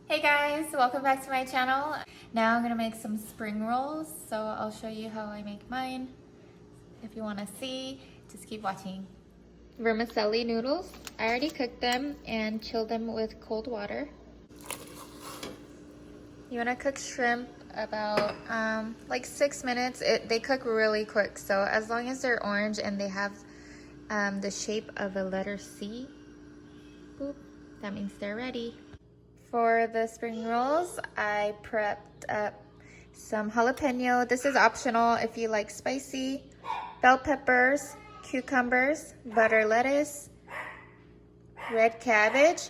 Hey guys, welcome back to my channel. Now I'm gonna make some spring rolls, so I'll show you how I make mine. If you wanna see, just keep watching. Vermicelli noodles. I already cooked them and chilled them with cold water. You wanna cook shrimp about like 6 minutes. They cook really quick, so as long as they're orange and they have the shape of a letter C, boop, that means they're ready. For the spring rolls, I prepped up some jalapeno. This is optional if you like spicy. Bell peppers, cucumbers, butter lettuce, red cabbage,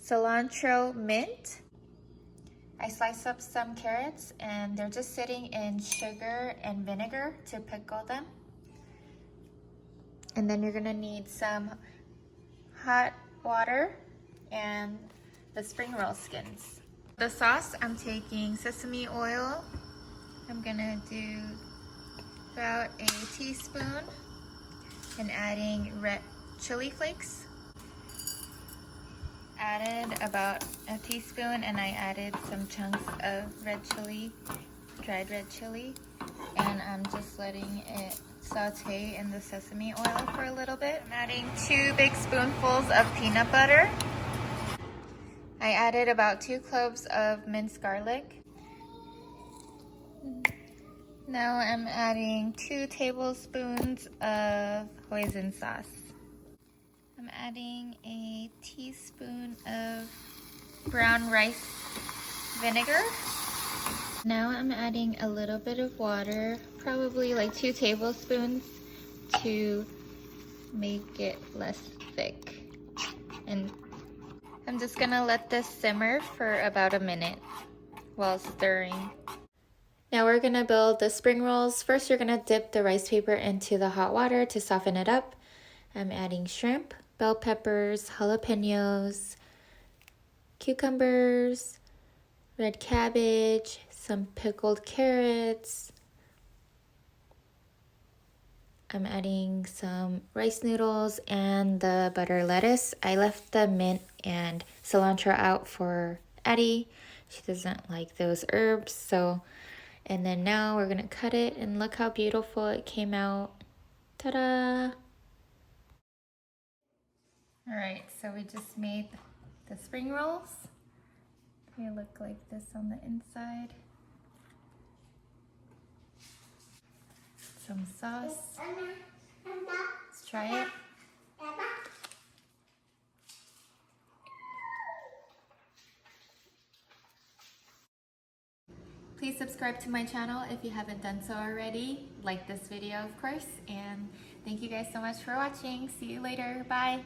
cilantro, mint. I sliced up some carrots and they're just sitting in sugar and vinegar to pickle them. And then you're gonna need some hot water and the spring roll skins. The sauce, I'm taking sesame oil. I'm gonna do about a teaspoon and adding red chili flakes. Added about a teaspoon and I added some chunks of red chili, dried red chili, and I'm just letting it saute in the sesame oil for a little bit. I'm adding 2 big spoonfuls of peanut butter. I added about 2 cloves of minced garlic. Now I'm adding 2 tablespoons of Hoisin sauce. I'm adding a teaspoon of brown rice vinegar. Now I'm adding a little bit of water, probably like 2 tablespoons to make it less thick. And I'm just gonna let this simmer for about a minute while stirring. Now we're gonna build the spring rolls. First, you're gonna dip the rice paper into the hot water to soften it up. I'm adding shrimp, bell peppers, jalapeños, cucumbers, red cabbage, some pickled carrots. I'm adding some rice noodles and the butter lettuce. I left the mint and cilantro out for Addie. She doesn't like those herbs, so. And then now we're gonna cut it and look how beautiful it came out. Ta-da! All right, so we just made the spring rolls. They look like this on the inside. Some sauce. Let's try it. Please subscribe to my channel if you haven't done so already. Like this video, of course, and thank you guys so much for watching. See you later. Bye.